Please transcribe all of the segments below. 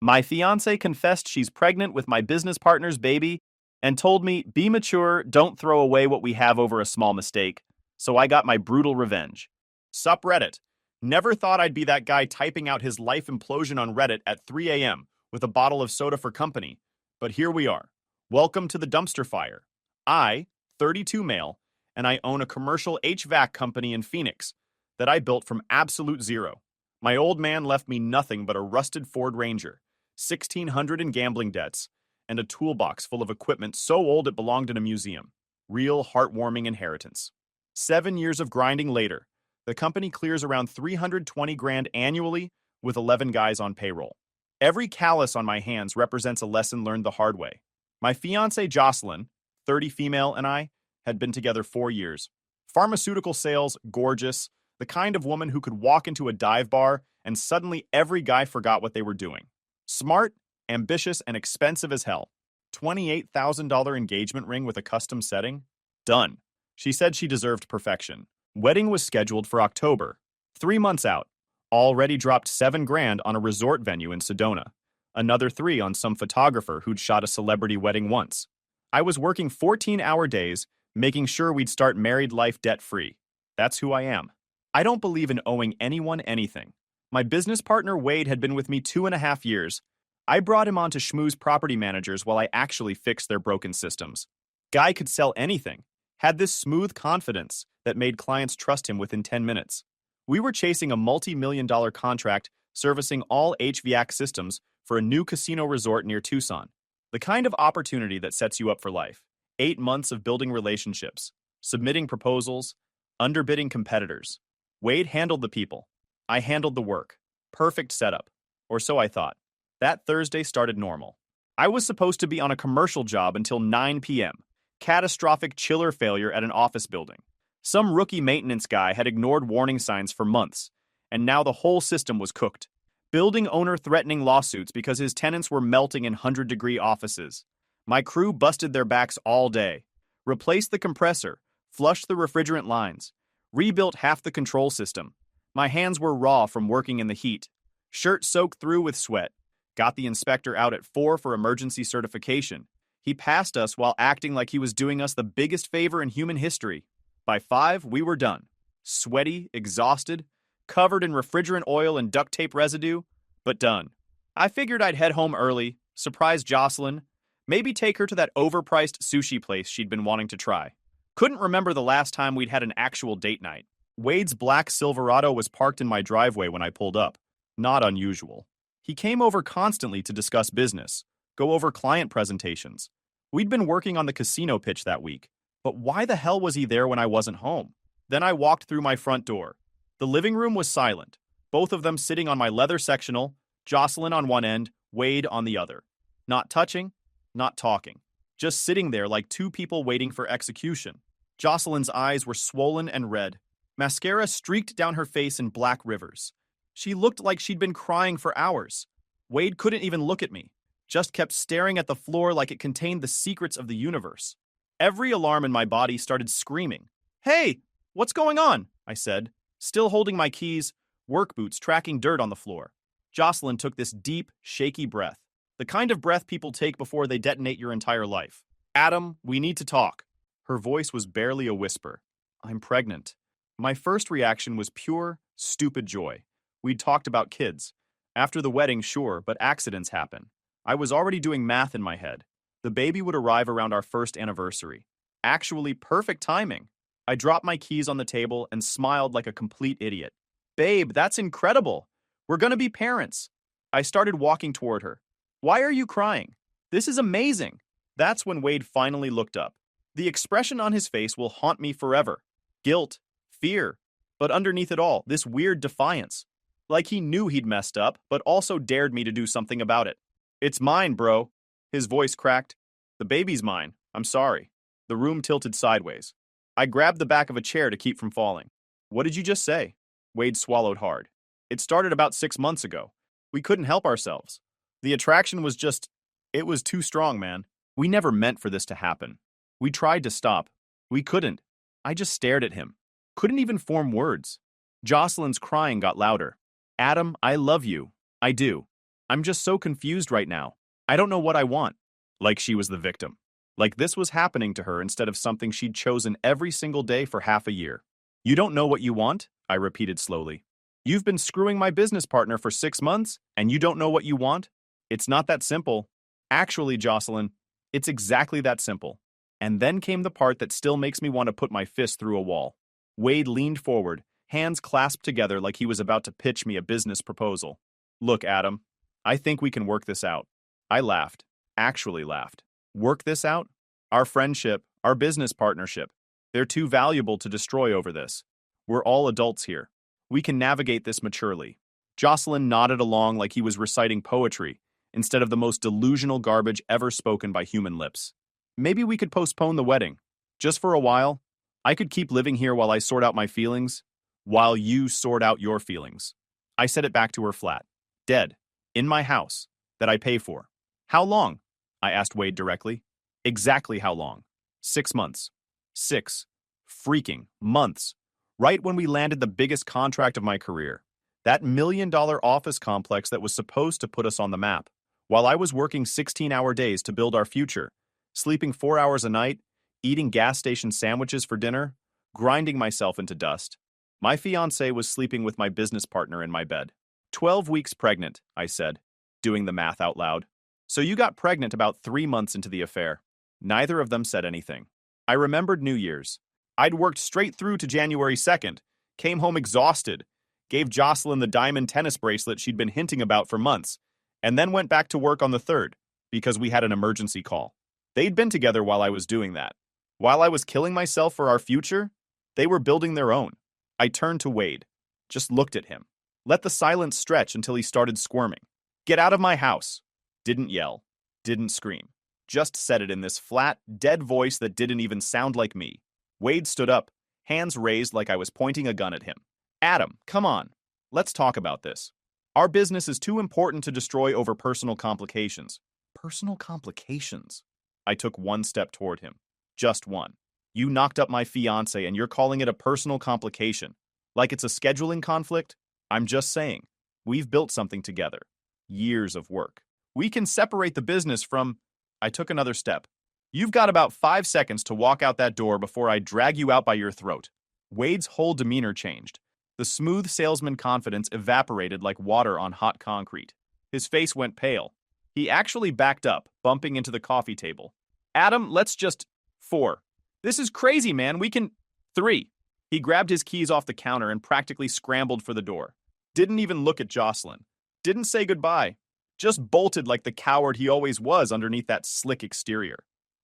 My fiance confessed she's pregnant with my business partner's baby and told me, be mature, don't throw away what we have over a small mistake. So I got my brutal revenge. Sup Reddit. Never thought I'd be that guy typing out his life implosion on Reddit at 3 a.m. with a bottle of soda for company. But here we are. Welcome to the dumpster fire. I, 32 male, and I own a commercial HVAC company in Phoenix that I built from absolute zero. My old man left me nothing but a rusted Ford Ranger, 1,600 in gambling debts, and a toolbox full of equipment so old it belonged in a museum. Real heartwarming inheritance. 7 years of grinding later, the company clears around 320 grand annually with 11 guys on payroll. Every callus on my hands represents a lesson learned the hard way. My fiancée Jocelyn, 30 female, and I had been together 4 years. Pharmaceutical sales, gorgeous, the kind of woman who could walk into a dive bar and suddenly every guy forgot what they were doing. Smart, ambitious, and expensive as hell. $28,000 engagement ring with a custom setting? Done. She said she deserved perfection. Wedding was scheduled for October. 3 months out. Already dropped 7 grand on a resort venue in Sedona. Another 3 on some photographer who'd shot a celebrity wedding once. I was working 14-hour days, making sure we'd start married life debt-free. That's who I am. I don't believe in owing anyone anything. My business partner Wade had been with me 2.5 years. I brought him on to schmooze property managers while I actually fixed their broken systems. Guy could sell anything. Had this smooth confidence that made clients trust him within 10 minutes. We were chasing a multi-million-dollar contract servicing all HVAC systems for a new casino resort near Tucson. The kind of opportunity that sets you up for life. 8 months of building relationships, submitting proposals, underbidding competitors. Wade handled the people. I handled the work. Perfect setup. Or so I thought. That Thursday started normal. I was supposed to be on a commercial job until 9 p.m. Catastrophic chiller failure at an office building. Some rookie maintenance guy had ignored warning signs for months, and now the whole system was cooked. Building owner threatening lawsuits because his tenants were melting in 100-degree offices. My crew busted their backs all day. Replaced the compressor, flushed the refrigerant lines, rebuilt half the control system. My hands were raw from working in the heat. Shirt soaked through with sweat. Got the inspector out at 4 for emergency certification. He passed us while acting like he was doing us the biggest favor in human history. By 5, we were done. Sweaty, exhausted, covered in refrigerant oil and duct tape residue, but done. I figured I'd head home early, surprise Jocelyn, maybe take her to that overpriced sushi place she'd been wanting to try. Couldn't remember the last time we'd had an actual date night. Wade's black Silverado was parked in my driveway when I pulled up. Not unusual. He came over constantly to discuss business, go over client presentations. We'd been working on the casino pitch that week, but why the hell was he there when I wasn't home? Then I walked through my front door. The living room was silent, both of them sitting on my leather sectional, Jocelyn on one end, Wade on the other. Not touching, not talking. Just sitting there like two people waiting for execution. Jocelyn's eyes were swollen and red. Mascara streaked down her face in black rivers. She looked like she'd been crying for hours. Wade couldn't even look at me, just kept staring at the floor like it contained the secrets of the universe. Every alarm in my body started screaming. "Hey, what's going on?" I said, still holding my keys, work boots tracking dirt on the floor. Jocelyn took this deep, shaky breath, the kind of breath people take before they detonate your entire life. "Adam, we need to talk." Her voice was barely a whisper. "I'm pregnant." My first reaction was pure, stupid joy. We'd talked about kids. After the wedding, sure, but accidents happen. I was already doing math in my head. The baby would arrive around our first anniversary. Actually, perfect timing. I dropped my keys on the table and smiled like a complete idiot. "Babe, that's incredible. We're gonna be parents." I started walking toward her. "Why are you crying? This is amazing." That's when Wade finally looked up. The expression on his face will haunt me forever. Guilt, fear, but underneath it all, this weird defiance. Like he knew he'd messed up, but also dared me to do something about it. "It's mine, bro." His voice cracked. "The baby's mine. I'm sorry." The room tilted sideways. I grabbed the back of a chair to keep from falling. "What did you just say?" Wade swallowed hard. "It started about 6 months ago. We couldn't help ourselves. The attraction was just... It was too strong, man. We never meant for this to happen. We tried to stop. We couldn't. I just stared at him. Couldn't even form words." Jocelyn's crying got louder. "Adam, I love you. I do. I'm just so confused right now. I don't know what I want. Like she was the victim. Like this was happening to her instead of something she'd chosen every single day for half a year. You don't know what you want? I repeated slowly. You've been screwing my business partner for 6 months, and you don't know what you want? It's not that simple. Actually, Jocelyn, it's exactly that simple. And then came the part that still makes me want to put my fist through a wall. Wade leaned forward, hands clasped together like he was about to pitch me a business proposal. Look, Adam, I think we can work this out. I laughed, actually laughed. Work this out? Our friendship, our business partnership. They're too valuable to destroy over this. We're all adults here. We can navigate this maturely. Jocelyn nodded along like he was reciting poetry instead of the most delusional garbage ever spoken by human lips. Maybe we could postpone the wedding. Just for a while. I could keep living here while I sort out my feelings, while you sort out your feelings. I said it back to her flat. Dead. In my house. That I pay for. How long? I asked Wade directly. Exactly how long? 6 months. 6 freaking months. Right when we landed the biggest contract of my career. That $1 million office complex that was supposed to put us on the map. While I was working 16-hour days to build our future, sleeping 4 hours a night, eating gas station sandwiches for dinner, grinding myself into dust. My fiancée was sleeping with my business partner in my bed. 12 weeks pregnant, I said, doing the math out loud. So you got pregnant about 3 months into the affair. Neither of them said anything. I remembered New Year's. I'd worked straight through to January 2nd, came home exhausted, gave Jocelyn the diamond tennis bracelet she'd been hinting about for months, and then went back to work on the 3rd, because we had an emergency call. They'd been together while I was doing that. While I was killing myself for our future, they were building their own. I turned to Wade, just looked at him. Let the silence stretch until he started squirming. Get out of my house. Didn't yell, didn't scream. Just said it in this flat, dead voice that didn't even sound like me. Wade stood up, hands raised like I was pointing a gun at him. Adam, come on. Let's talk about this. Our business is too important to destroy over personal complications. Personal complications? I took one step toward him. Just one. You knocked up my fiancé and you're calling it a personal complication. Like it's a scheduling conflict? I'm just saying. We've built something together. Years of work. We can separate the business from... I took another step. You've got about 5 seconds to walk out that door before I drag you out by your throat. Wade's whole demeanor changed. The smooth salesman confidence evaporated like water on hot concrete. His face went pale. He actually backed up, bumping into the coffee table. Adam, let's just... 4. This is crazy, man. We can... 3. He grabbed his keys off the counter and practically scrambled for the door. Didn't even look at Jocelyn. Didn't say goodbye. Just bolted like the coward he always was underneath that slick exterior.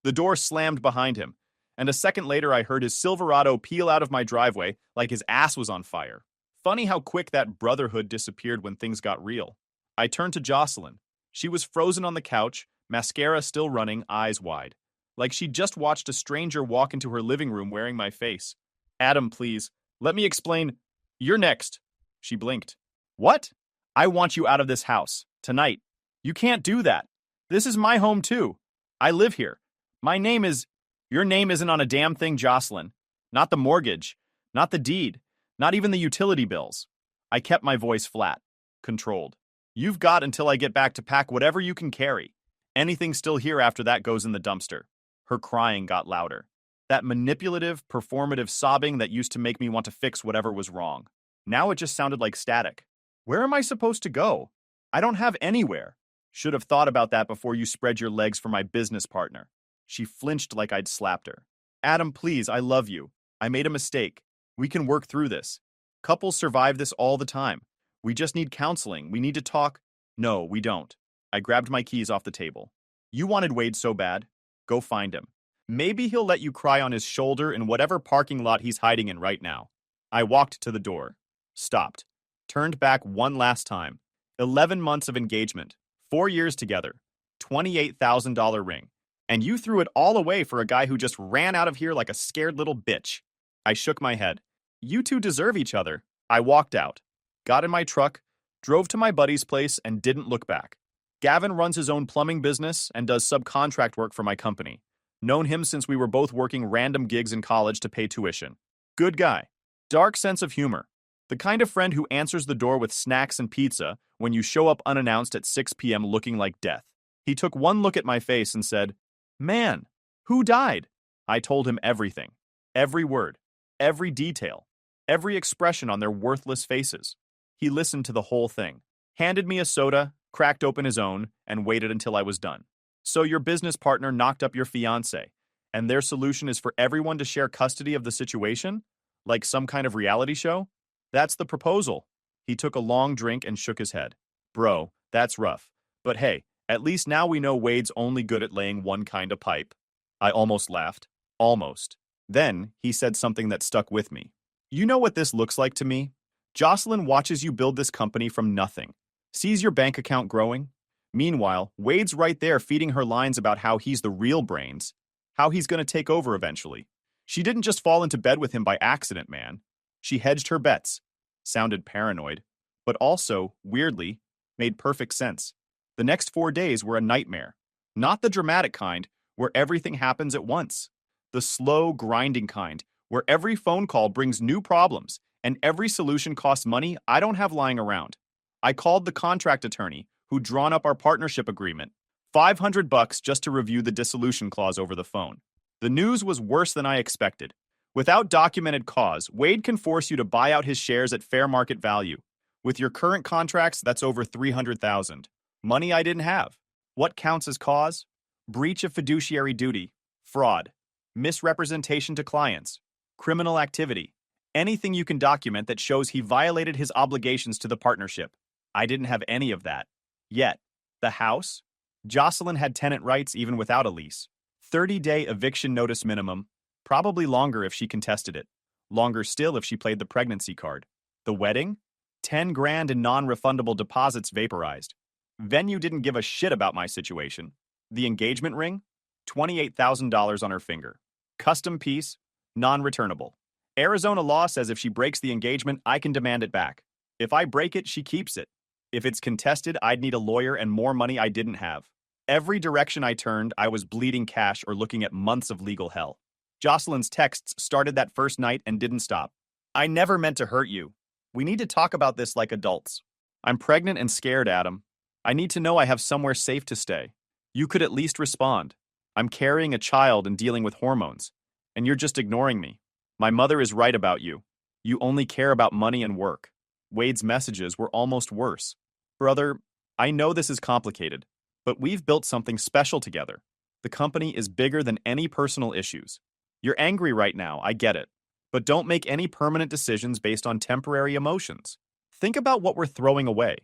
The door slammed behind him, and a second later I heard his Silverado peel out of my driveway like his ass was on fire. Funny how quick that brotherhood disappeared when things got real. I turned to Jocelyn. She was frozen on the couch, mascara still running, eyes wide. Like she'd just watched a stranger walk into her living room wearing my face. Adam, please, let me explain. You're next. She blinked. What? I want you out of this house. Tonight. You can't do that. This is my home too. I live here. My name is... Your name isn't on a damn thing, Jocelyn. Not the mortgage. Not the deed. Not even the utility bills. I kept my voice flat. Controlled. You've got until I get back to pack whatever you can carry. Anything still here after that goes in the dumpster. Her crying got louder. That manipulative, performative sobbing that used to make me want to fix whatever was wrong. Now it just sounded like static. Where am I supposed to go? I don't have anywhere. Should have thought about that before you spread your legs for my business partner. She flinched like I'd slapped her. Adam, please, I love you. I made a mistake. We can work through this. Couples survive this all the time. We just need counseling. We need to talk. No, we don't. I grabbed my keys off the table. You wanted Wade so bad. Go find him. Maybe he'll let you cry on his shoulder in whatever parking lot he's hiding in right now. I walked to the door. Stopped. Turned back one last time. 11 months of engagement. 4 years together. $28,000 ring. And you threw it all away for a guy who just ran out of here like a scared little bitch. I shook my head. You two deserve each other. I walked out. Got in my truck, drove to my buddy's place, and didn't look back. Gavin runs his own plumbing business and does subcontract work for my company. Known him since we were both working random gigs in college to pay tuition. Good guy. Dark sense of humor. The kind of friend who answers the door with snacks and pizza when you show up unannounced at 6 p.m. looking like death. He took one look at my face and said, "Man, who died?" I told him everything. Every word. Every detail. Every expression on their worthless faces. He listened to the whole thing, handed me a soda, cracked open his own, and waited until I was done. "So your business partner knocked up your fiancé, and their solution is for everyone to share custody of the situation? Like some kind of reality show? That's the proposal." He took a long drink and shook his head. "Bro, that's rough. But hey, at least now we know Wade's only good at laying one kind of pipe." I almost laughed. Almost. Then he said something that stuck with me. "You know what this looks like to me? Jocelyn watches you build this company from nothing, sees your bank account growing. Meanwhile, Wade's right there feeding her lines about how he's the real brains, how he's going to take over eventually. She didn't just fall into bed with him by accident, man. She hedged her bets." Sounded paranoid, but also, weirdly, made perfect sense. The next 4 days were a nightmare. Not the dramatic kind, where everything happens at once. The slow, grinding kind, where every phone call brings new problems and every solution costs money I don't have lying around. I called the contract attorney who'd drawn up our partnership agreement. $500 just to review the dissolution clause over the phone. The news was worse than I expected. Without documented cause, Wade can force you to buy out his shares at fair market value. With your current contracts, that's over $300,000. Money I didn't have. What counts as cause? Breach of fiduciary duty, fraud, misrepresentation to clients, criminal activity. Anything you can document that shows he violated his obligations to the partnership. I didn't have any of that. Yet. The house? Jocelyn had tenant rights even without a lease. 30-day eviction notice minimum. Probably longer if she contested it. Longer still if she played the pregnancy card. The wedding? 10 grand in non-refundable deposits vaporized. Venue didn't give a shit about my situation. The engagement ring? $28,000 on her finger. Custom piece? Non-returnable. Arizona law says if she breaks the engagement, I can demand it back. If I break it, she keeps it. If it's contested, I'd need a lawyer and more money I didn't have. Every direction I turned, I was bleeding cash or looking at months of legal hell. Jocelyn's texts started that first night and didn't stop. "I never meant to hurt you. We need to talk about this like adults. I'm pregnant and scared, Adam. I need to know I have somewhere safe to stay. You could at least respond. I'm carrying a child and dealing with hormones, and you're just ignoring me. My mother is right about you. You only care about money and work." Wade's messages were almost worse. "Brother, I know this is complicated, but we've built something special together. The company is bigger than any personal issues. You're angry right now, I get it. But don't make any permanent decisions based on temporary emotions. Think about what we're throwing away."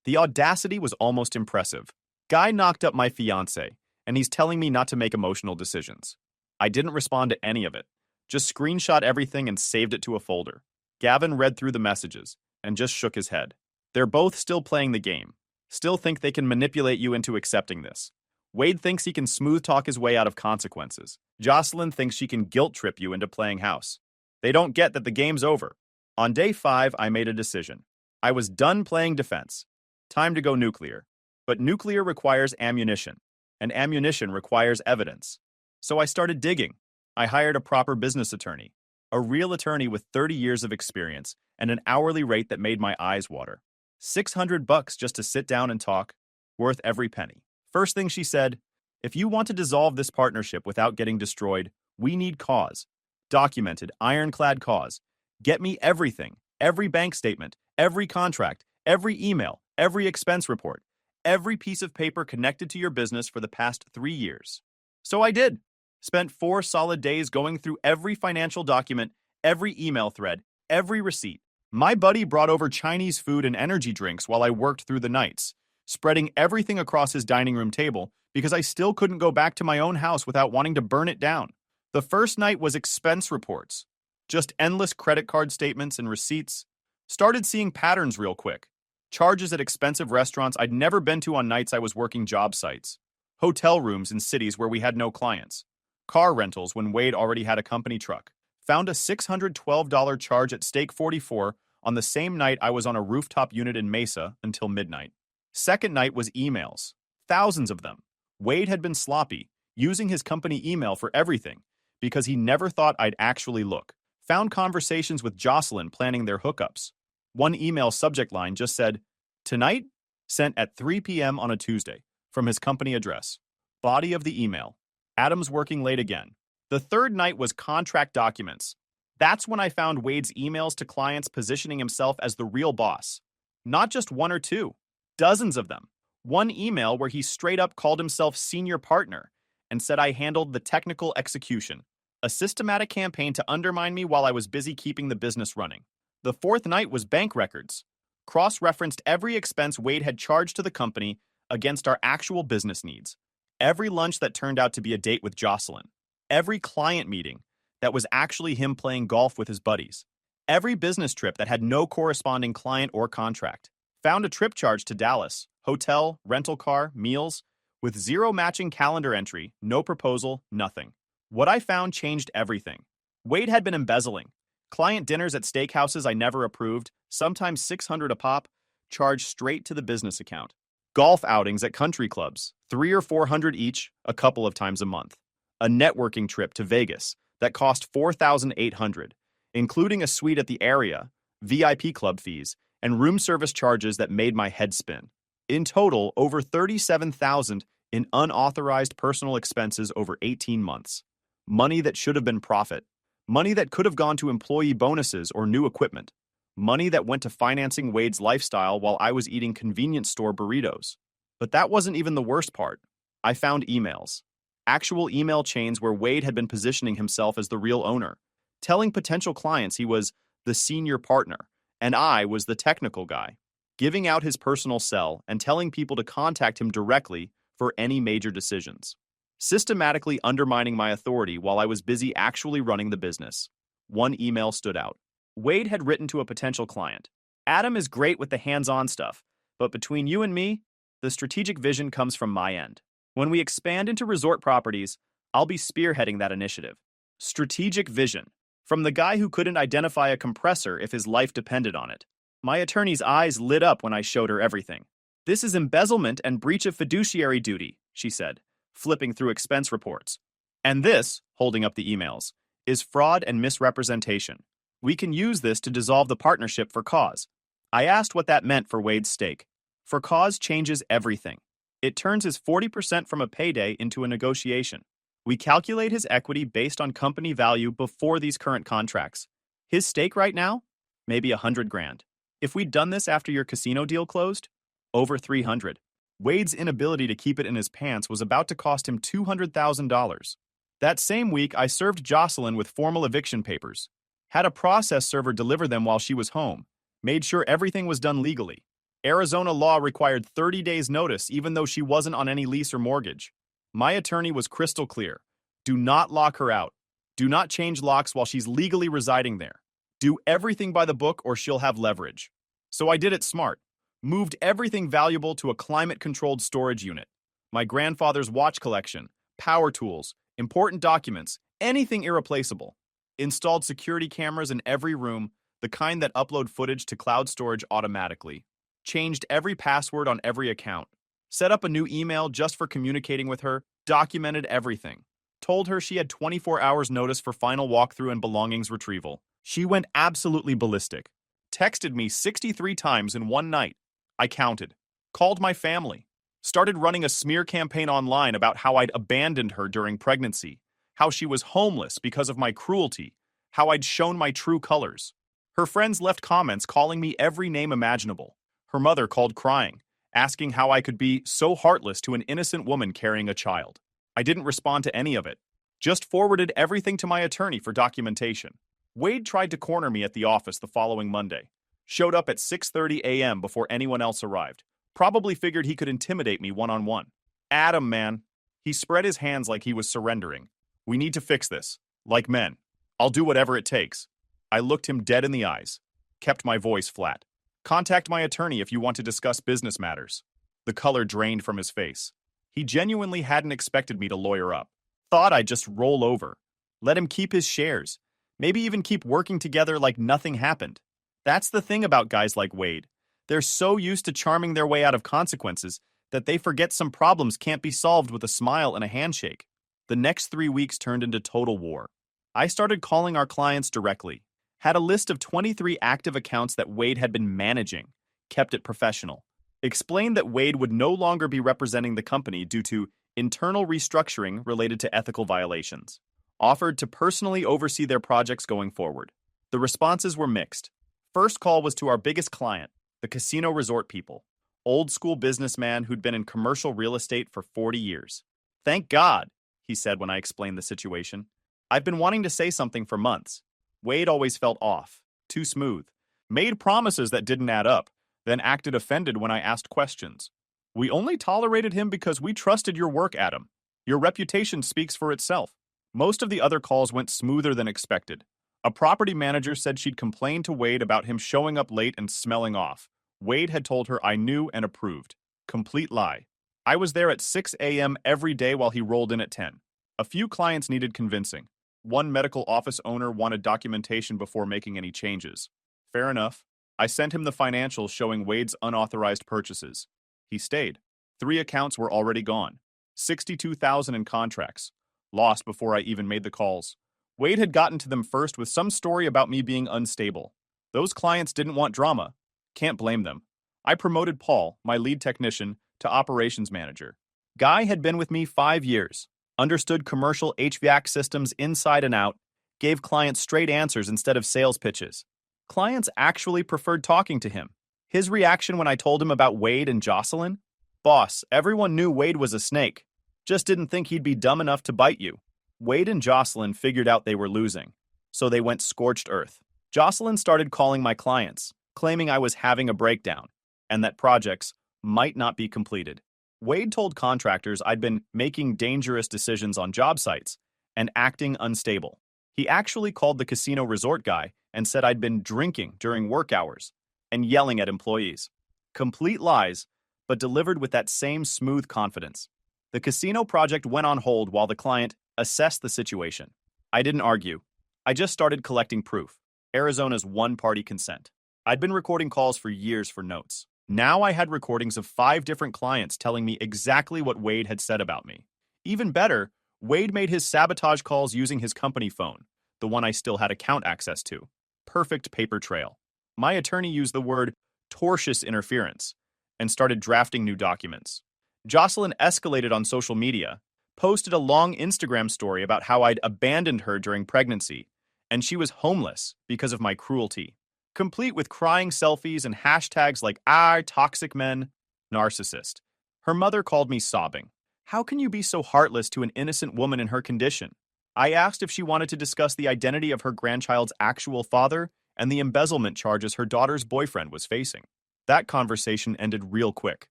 The audacity was almost impressive. Guy knocked up my fiancé, and he's telling me not to make emotional decisions. I didn't respond to any of it. Just screenshot everything and saved it to a folder. Gavin read through the messages and just shook his head. They're both still playing the game. Still think they can manipulate you into accepting this. Wade thinks he can smooth talk his way out of consequences. Jocelyn thinks she can guilt trip you into playing house. They don't get that the game's over. On day 5, I made a decision. I was done playing defense. Time to go nuclear. But nuclear requires ammunition, and ammunition requires evidence. So I started digging. I hired a proper business attorney, a real attorney with 30 years of experience and an hourly rate that made my eyes water. $600 just to sit down and talk, worth every penny. First thing she said, "If you want to dissolve this partnership without getting destroyed, we need cause. Documented, ironclad cause. Get me everything, every bank statement, every contract, every email, every expense report, every piece of paper connected to your business for the past 3 years." So I did. Spent 4 solid days going through every financial document, every email thread, every receipt. My buddy brought over Chinese food and energy drinks while I worked through the nights, spreading everything across his dining room table because I still couldn't go back to my own house without wanting to burn it down. The first night was expense reports. Just endless credit card statements and receipts. Started seeing patterns real quick. Charges at expensive restaurants I'd never been to on nights I was working job sites. Hotel rooms in cities where we had no clients. Car rentals when Wade already had a company truck. Found a $612 charge at Steak 44 on the same night I was on a rooftop unit in Mesa until midnight. Second night was emails. Thousands of them. Wade had been sloppy, using his company email for everything, because he never thought I'd actually look. Found conversations with Jocelyn planning their hookups. One email subject line just said, "Tonight, Sent at 3 p.m. on a Tuesday, from his company address. Body of the email. Adam's working late again. The third night was contract documents. That's when I found Wade's emails to clients positioning himself as the real boss. Not just one or two, dozens of them. One email where he straight up called himself senior partner and said I handled the technical execution. A systematic campaign to undermine me while I was busy keeping the business running. The fourth night was bank records. Cross-referenced every expense Wade had charged to the company against our actual business needs. Every lunch that turned out to be a date with Jocelyn. Every client meeting that was actually him playing golf with his buddies. Every business trip that had no corresponding client or contract. Found a trip charge to Dallas, hotel, rental car, meals, with zero matching calendar entry, no proposal, nothing. What I found changed everything. Wade had been embezzling. Client dinners at steakhouses I never approved, sometimes $600 a pop, charged straight to the business account. Golf outings at country clubs, $300 or $400 each, a couple of times a month. A networking trip to Vegas that cost $4,800, including a suite at the area, VIP club fees, and room service charges that made my head spin. In total, over $37,000 in unauthorized personal expenses over 18 months. Money that should have been profit. Money that could have gone to employee bonuses or new equipment. Money that went to financing Wade's lifestyle while I was eating convenience store burritos. But that wasn't even the worst part. I found emails. Actual email chains where Wade had been positioning himself as the real owner, telling potential clients he was the senior partner, and I was the technical guy, giving out his personal cell and telling people to contact him directly for any major decisions, systematically undermining my authority while I was busy actually running the business. One email stood out. Wade had written to a potential client. Adam is great with the hands-on stuff, but between you and me, the strategic vision comes from my end. When we expand into resort properties, I'll be spearheading that initiative. Strategic vision. From the guy who couldn't identify a compressor if his life depended on it. My attorney's eyes lit up when I showed her everything. This is embezzlement and breach of fiduciary duty, she said, flipping through expense reports. And this, holding up the emails, is fraud and misrepresentation. We can use this to dissolve the partnership for cause. I asked what that meant for Wade's stake. For cause changes everything. It turns his 40% from a payday into a negotiation. We calculate his equity based on company value before these current contracts. His stake right now? Maybe $100,000. If we'd done this after your casino deal closed? Over $300,000. Wade's inability to keep it in his pants was about to cost him $200,000. That same week, I served Jocelyn with formal eviction papers. Had a process server deliver them while she was home. Made sure everything was done legally. Arizona law required 30 days notice even though she wasn't on any lease or mortgage. My attorney was crystal clear. Do not lock her out. Do not change locks while she's legally residing there. Do everything by the book or she'll have leverage. So I did it smart. Moved everything valuable to a climate-controlled storage unit. My grandfather's watch collection, power tools, important documents, anything irreplaceable. Installed security cameras in every room, the kind that upload footage to cloud storage automatically. Changed every password on every account. Set up a new email just for communicating with her, documented everything. Told her she had 24 hours notice for final walkthrough and belongings retrieval. She went absolutely ballistic. Texted me 63 times in one night. I counted. Called my family. Started running a smear campaign online about how I'd abandoned her during pregnancy. How she was homeless because of my cruelty. How I'd shown my true colors. Her friends left comments calling me every name imaginable. Her mother called crying, asking how I could be so heartless to an innocent woman carrying a child. I didn't respond to any of it. Just forwarded everything to my attorney for documentation. Wade tried to corner me at the office the following Monday. Showed up at 6:30 a.m. before anyone else arrived. Probably figured he could intimidate me one-on-one. Adam, man. He spread his hands like he was surrendering. We need to fix this. Like men. I'll do whatever it takes. I looked him dead in the eyes. Kept my voice flat. Contact my attorney if you want to discuss business matters. The color drained from his face. He genuinely hadn't expected me to lawyer up. Thought I'd just roll over. Let him keep his shares. Maybe even keep working together like nothing happened. That's the thing about guys like Wade. They're so used to charming their way out of consequences that they forget some problems can't be solved with a smile and a handshake. The next 3 weeks turned into total war. I started calling our clients directly. Had a list of 23 active accounts that Wade had been managing. Kept it professional. explained that Wade would no longer be representing the company due to internal restructuring related to ethical violations, offered to personally oversee their projects going forward. The responses were mixed. First call was to our biggest client, the casino resort people, old school businessman who'd been in commercial real estate for 40 years. Thank God, he said when I explained the situation. I've been wanting to say something for months. Wade always felt off, too smooth, made promises that didn't add up, then acted offended when I asked questions. We only tolerated him because we trusted your work, Adam. Your reputation speaks for itself. Most of the other calls went smoother than expected. A property manager said she'd complained to Wade about him showing up late and smelling off. Wade had told her I knew and approved. Complete lie. I was there at 6 a.m. every day while he rolled in at 10. A few clients needed convincing. One medical office owner wanted documentation before making any changes. Fair enough. I sent him the financials showing Wade's unauthorized purchases. He stayed. 3 accounts were already gone. $62,000 in contracts. Lost before I even made the calls. Wade had gotten to them first with some story about me being unstable. Those clients didn't want drama. Can't blame them. I promoted Paul, my lead technician, to operations manager. Guy had been with me 5 years, understood commercial HVAC systems inside and out, gave clients straight answers instead of sales pitches. Clients actually preferred talking to him. His reaction when I told him about Wade and Jocelyn? Boss, everyone knew Wade was a snake. Just didn't think he'd be dumb enough to bite you. Wade and Jocelyn figured out they were losing, so they went scorched earth. Jocelyn started calling my clients, claiming I was having a breakdown, and that projects might not be completed. Wade told contractors I'd been making dangerous decisions on job sites and acting unstable. He actually called the casino resort guy and said I'd been drinking during work hours and yelling at employees. Complete lies, but delivered with that same smooth confidence. The casino project went on hold while the client assessed the situation. I didn't argue. I just started collecting proof. Arizona's one-party consent. I'd been recording calls for years for notes. Now I had recordings of 5 different clients telling me exactly what Wade had said about me. Even better, Wade made his sabotage calls using his company phone, the one I still had account access to. Perfect paper trail. My attorney used the word tortious interference and started drafting new documents. Jocelyn escalated on social media, posted a long Instagram story about how I'd abandoned her during pregnancy, and she was homeless because of my cruelty. Complete with crying selfies and hashtags like toxic men, narcissist. Her mother called me sobbing. How can you be so heartless to an innocent woman in her condition? I asked if she wanted to discuss the identity of her grandchild's actual father and the embezzlement charges her daughter's boyfriend was facing. That conversation ended real quick.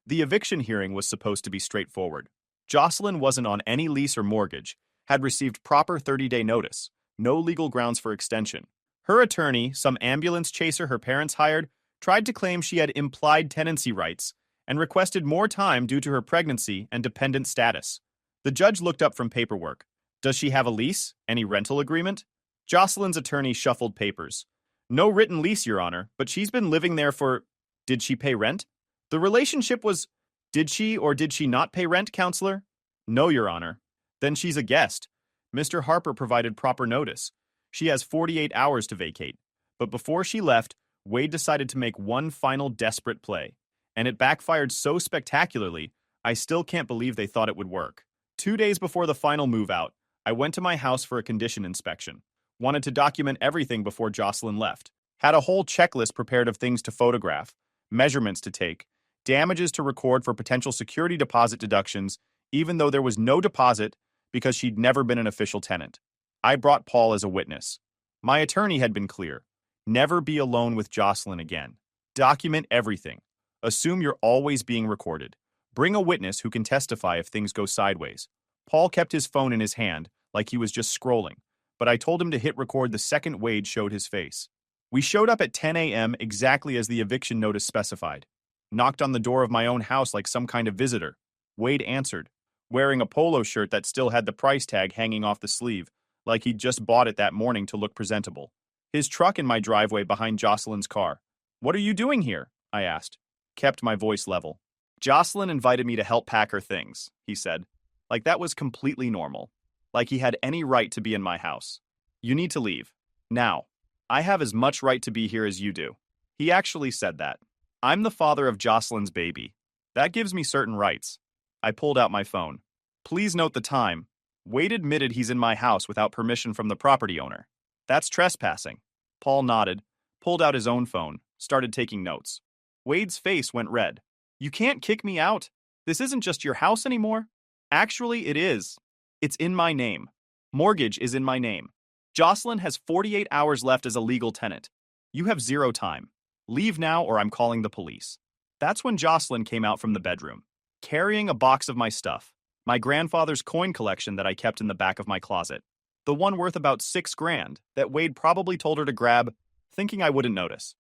The eviction hearing was supposed to be straightforward. Jocelyn wasn't on any lease or mortgage, had received proper 30-day notice, no legal grounds for extension. Her attorney, some ambulance chaser her parents hired, tried to claim she had implied tenancy rights and requested more time due to her pregnancy and dependent status. The judge looked up from paperwork. Does she have a lease? Any rental agreement? Jocelyn's attorney shuffled papers. No written lease, Your Honor, but she's been living there for... Did she pay rent? The relationship was... Did she or did she not pay rent, counselor? No, Your Honor. Then she's a guest. Mr. Harper provided proper notice. She has 48 hours to vacate. But before she left, Wade decided to make one final desperate play. And it backfired so spectacularly, I still can't believe they thought it would work. 2 days before the final move out, I went to my house for a condition inspection. Wanted to document everything before Jocelyn left. Had a whole checklist prepared of things to photograph, measurements to take, damages to record for potential security deposit deductions, even though there was no deposit because she'd never been an official tenant. I brought Paul as a witness. My attorney had been clear. Never be alone with Jocelyn again. Document everything. Assume you're always being recorded. Bring a witness who can testify if things go sideways. Paul kept his phone in his hand, like he was just scrolling, but I told him to hit record the second Wade showed his face. We showed up at 10 a.m. exactly as the eviction notice specified. Knocked on the door of my own house like some kind of visitor. Wade answered, wearing a polo shirt that still had the price tag hanging off the sleeve, like he'd just bought it that morning to look presentable. His truck in my driveway behind Jocelyn's car. What are you doing here? I asked. Kept my voice level. Jocelyn invited me to help pack her things, he said. Like that was completely normal. Like he had any right to be in my house. You need to leave. Now. I have as much right to be here as you do. He actually said that. I'm the father of Jocelyn's baby. That gives me certain rights. I pulled out my phone. Please note the time. Wade admitted he's in my house without permission from the property owner. That's trespassing. Paul nodded, pulled out his own phone, started taking notes. Wade's face went red. You can't kick me out. This isn't just your house anymore. Actually, it is. It's in my name. Mortgage is in my name. Jocelyn has 48 hours left as a legal tenant. You have 0 time. Leave now or I'm calling the police. That's when Jocelyn came out from the bedroom, carrying a box of my stuff, my grandfather's coin collection that I kept in the back of my closet, the one worth about $6,000 that Wade probably told her to grab, thinking I wouldn't notice.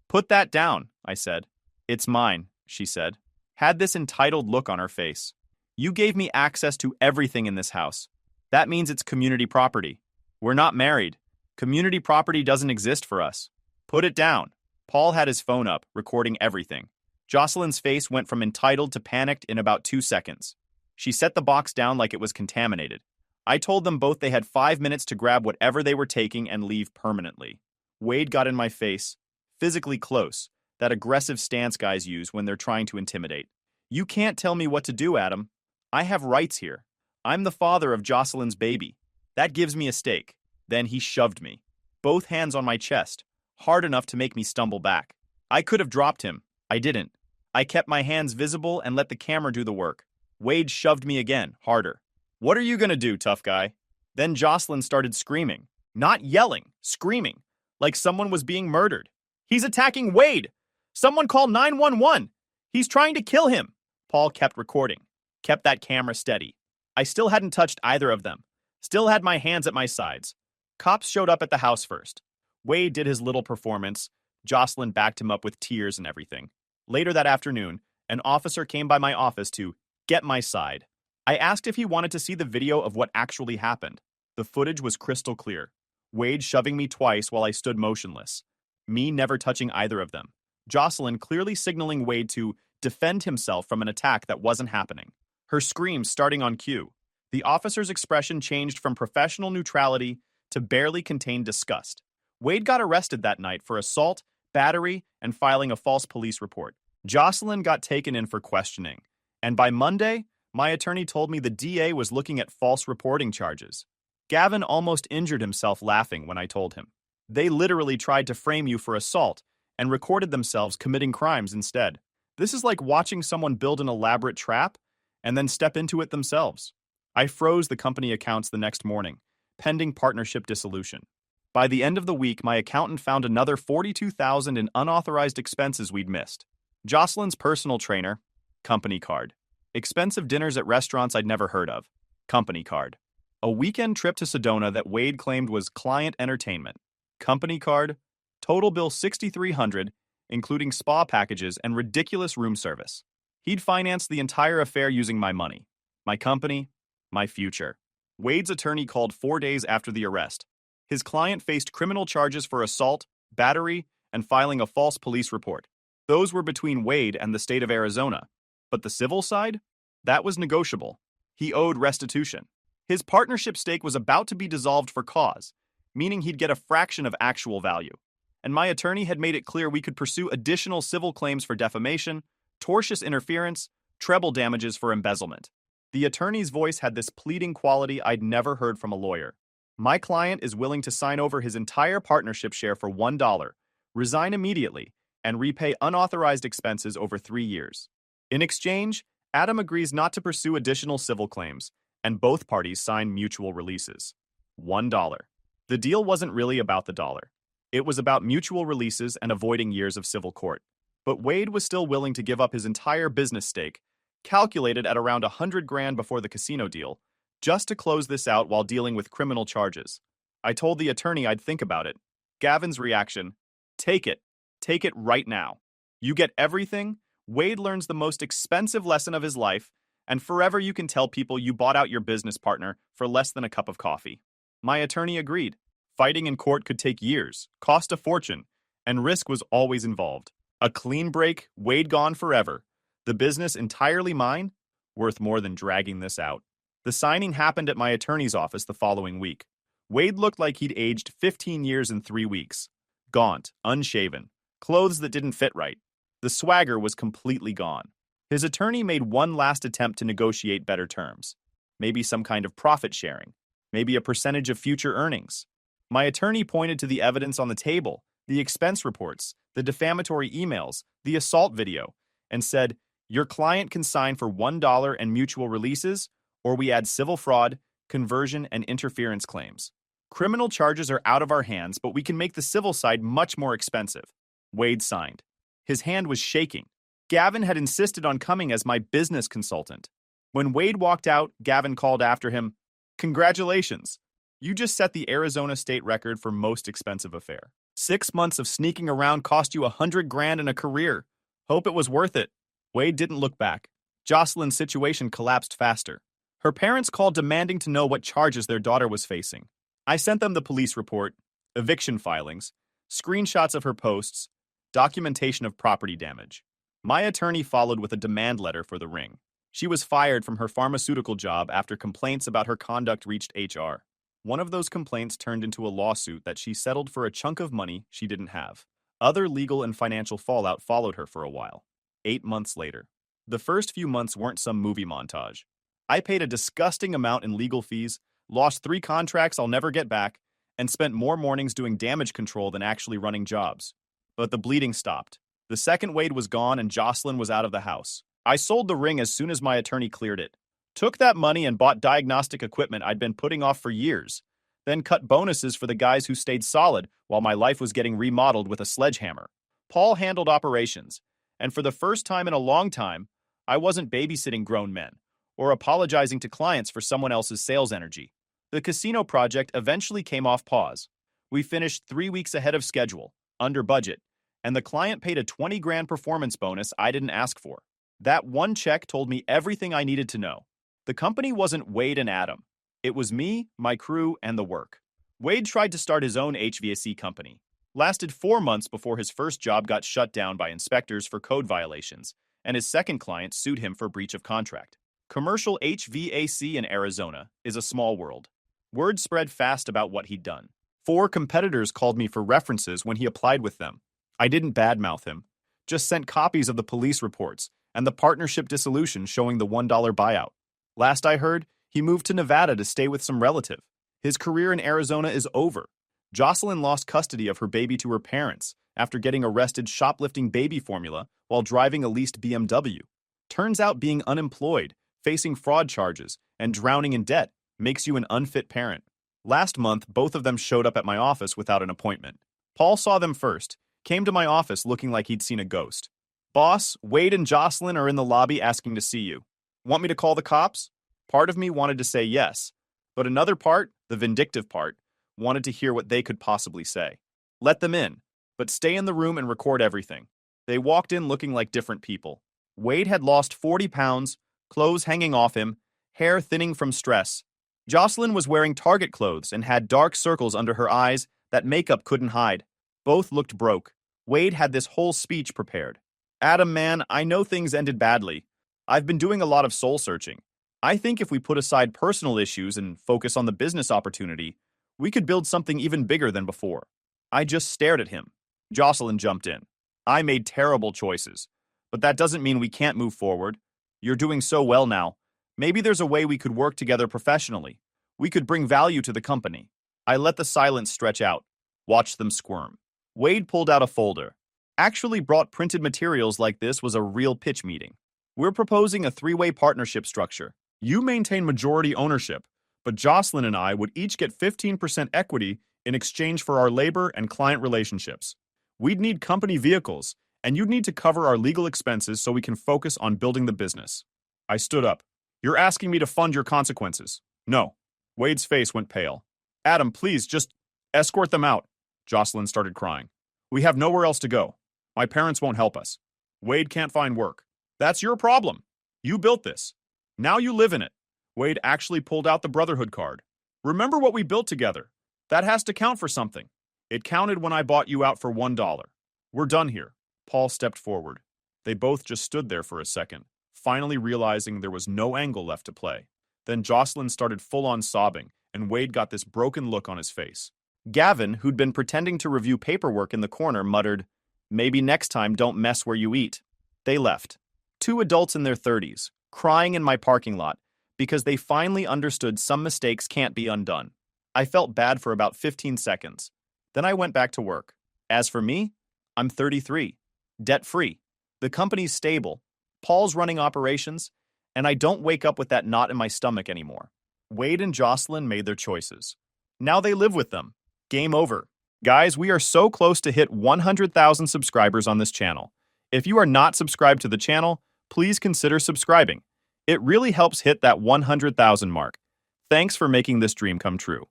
Put that down, I said. It's mine, she said, had this entitled look on her face. You gave me access to everything in this house. That means it's community property. We're not married. Community property doesn't exist for us. Put it down. Paul had his phone up, recording everything. Jocelyn's face went from entitled to panicked in about 2 seconds. She set the box down like it was contaminated. I told them both they had 5 minutes to grab whatever they were taking and leave permanently. Wade got in my face, physically close, that aggressive stance guys use when they're trying to intimidate. You can't tell me what to do, Adam. I have rights here. I'm the father of Jocelyn's baby. That gives me a stake. Then he shoved me, both hands on my chest, hard enough to make me stumble back. I could have dropped him. I didn't. I kept my hands visible and let the camera do the work. Wade shoved me again, harder. What are you gonna do, tough guy? Then Jocelyn started screaming. Not yelling, screaming, like someone was being murdered. He's attacking Wade! Someone call 911! He's trying to kill him! Paul kept recording, kept that camera steady. I still hadn't touched either of them. Still had my hands at my sides. Cops showed up at the house first. Wade did his little performance. Jocelyn backed him up with tears and everything. Later that afternoon, an officer came by my office to get my side. I asked if he wanted to see the video of what actually happened. The footage was crystal clear. Wade shoving me twice while I stood motionless. Me never touching either of them. Jocelyn clearly signaling Wade to defend himself from an attack that wasn't happening. Her screams starting on cue. The officer's expression changed from professional neutrality to barely contained disgust. Wade got arrested that night for assault, battery, and filing a false police report. Jocelyn got taken in for questioning, and by Monday, my attorney told me the DA was looking at false reporting charges. Gavin almost injured himself laughing when I told him. They literally tried to frame you for assault and recorded themselves committing crimes instead. This is like watching someone build an elaborate trap and then step into it themselves. I froze the company accounts the next morning, pending partnership dissolution. By the end of the week, my accountant found another $42,000 in unauthorized expenses we'd missed. Jocelyn's personal trainer, company card. Expensive dinners at restaurants I'd never heard of, company card. A weekend trip to Sedona that Wade claimed was client entertainment, company card. Total bill $6,300, including spa packages and ridiculous room service. He'd financed the entire affair using my money, my company, my future. Wade's attorney called 4 days after the arrest. His client faced criminal charges for assault, battery, and filing a false police report. Those were between Wade and the state of Arizona. But the civil side? That was negotiable. He owed restitution. His partnership stake was about to be dissolved for cause, meaning he'd get a fraction of actual value. And my attorney had made it clear we could pursue additional civil claims for defamation, tortious interference, treble damages for embezzlement. The attorney's voice had this pleading quality I'd never heard from a lawyer. My client is willing to sign over his entire partnership share for $1, resign immediately, and repay unauthorized expenses over 3 years. In exchange, Adam agrees not to pursue additional civil claims, and both parties sign mutual releases. $1. The deal wasn't really about the dollar. It was about mutual releases and avoiding years of civil court. But Wade was still willing to give up his entire business stake, calculated at around $100,000 before the casino deal, just to close this out while dealing with criminal charges. I told the attorney I'd think about it. Gavin's reaction, take it right now. You get everything, Wade learns the most expensive lesson of his life, and forever you can tell people you bought out your business partner for less than a cup of coffee. My attorney agreed. Fighting in court could take years, cost a fortune, and risk was always involved. A clean break, Wade gone forever. The business entirely mine, worth more than dragging this out. The signing happened at my attorney's office the following week. Wade looked like he'd aged 15 years in 3 weeks. Gaunt, unshaven, clothes that didn't fit right. The swagger was completely gone. His attorney made one last attempt to negotiate better terms. Maybe some kind of profit sharing. Maybe a percentage of future earnings. My attorney pointed to the evidence on the table, the expense reports, the defamatory emails, the assault video, and said, "Your client can sign for $1 and mutual releases, or we add civil fraud, conversion, and interference claims. Criminal charges are out of our hands, but we can make the civil side much more expensive." Wade signed. His hand was shaking. Gavin had insisted on coming as my business consultant. When Wade walked out, Gavin called after him, "Congratulations. You just set the Arizona state record for most expensive affair. 6 months of sneaking around cost you $100,000 and a career. Hope it was worth it." Wade didn't look back. Jocelyn's situation collapsed faster. Her parents called demanding to know what charges their daughter was facing. I sent them the police report, eviction filings, screenshots of her posts, documentation of property damage. My attorney followed with a demand letter for the ring. She was fired from her pharmaceutical job after complaints about her conduct reached HR. One of those complaints turned into a lawsuit that she settled for a chunk of money she didn't have. Other legal and financial fallout followed her for a while. 8 months later. The first few months weren't some movie montage. I paid a disgusting amount in legal fees, lost 3 contracts I'll never get back, and spent more mornings doing damage control than actually running jobs. But the bleeding stopped. The second Wade was gone and Jocelyn was out of the house. I sold the ring as soon as my attorney cleared it. Took that money and bought diagnostic equipment I'd been putting off for years. Then cut bonuses for the guys who stayed solid while my life was getting remodeled with a sledgehammer. Paul handled operations, and for the first time in a long time, I wasn't babysitting grown men or apologizing to clients for someone else's sales energy. The casino project eventually came off pause. We finished 3 weeks ahead of schedule, under budget, and the client paid a $20,000 performance bonus I didn't ask for. That one check told me everything I needed to know. The company wasn't Wade and Adam. It was me, my crew, and the work. Wade tried to start his own HVAC company. Lasted 4 months before his first job got shut down by inspectors for code violations, and his second client sued him for breach of contract. Commercial HVAC in Arizona is a small world. Word spread fast about what he'd done. 4 competitors called me for references when he applied with them. I didn't badmouth him, just sent copies of the police reports and the partnership dissolution showing the $1 buyout. Last I heard, he moved to Nevada to stay with some relative. His career in Arizona is over. Jocelyn lost custody of her baby to her parents after getting arrested shoplifting baby formula while driving a leased BMW. Turns out being unemployed, facing fraud charges, and drowning in debt makes you an unfit parent. Last month, both of them showed up at my office without an appointment. Paul saw them first, came to my office looking like he'd seen a ghost. "Boss, Wade and Jocelyn are in the lobby asking to see you. Want me to call the cops?" Part of me wanted to say yes, but another part, the vindictive part, wanted to hear what they could possibly say. Let them in, but stay in the room and record everything. They walked in looking like different people. Wade had lost 40 pounds, clothes hanging off him, hair thinning from stress. Jocelyn was wearing Target clothes and had dark circles under her eyes that makeup couldn't hide. Both looked broke. Wade had this whole speech prepared. "Adam, man, I know things ended badly. I've been doing a lot of soul searching. I think if we put aside personal issues and focus on the business opportunity, we could build something even bigger than before." I just stared at him. Jocelyn jumped in. "I made terrible choices, but that doesn't mean we can't move forward. You're doing so well now. Maybe there's a way we could work together professionally. We could bring value to the company." I let the silence stretch out, watched them squirm. Wade pulled out a folder. Actually brought printed materials like this was a real pitch meeting. "We're proposing a 3-way partnership structure. You maintain majority ownership, but Jocelyn and I would each get 15% equity in exchange for our labor and client relationships. We'd need company vehicles, and you'd need to cover our legal expenses so we can focus on building the business." I stood up. "You're asking me to fund your consequences?" "No." Wade's face went pale. "Adam, please, just escort them out." Jocelyn started crying. "We have nowhere else to go. My parents won't help us. Wade can't find work. That's your problem. You built this. Now you live in it." Wade actually pulled out the Brotherhood card. "Remember what we built together. That has to count for something. It counted when I bought you out for $1. We're done here." Paul stepped forward. They both just stood there for a second, finally realizing there was no angle left to play. Then Jocelyn started full-on sobbing, and Wade got this broken look on his face. Gavin, who'd been pretending to review paperwork in the corner, muttered, Maybe next time don't mess where you eat. They left. Two adults in their 30s, crying in my parking lot because they finally understood some mistakes can't be undone. I felt bad for about 15 seconds. Then I went back to work. As for me, I'm 33, debt-free. The company's stable. Paul's running operations, and I don't wake up with that knot in my stomach anymore. Wade and Jocelyn made their choices. Now they live with them. Game over. Guys, we are so close to hit 100,000 subscribers on this channel. If you are not subscribed to the channel, please consider subscribing. It really helps hit that 100,000 mark. Thanks for making this dream come true.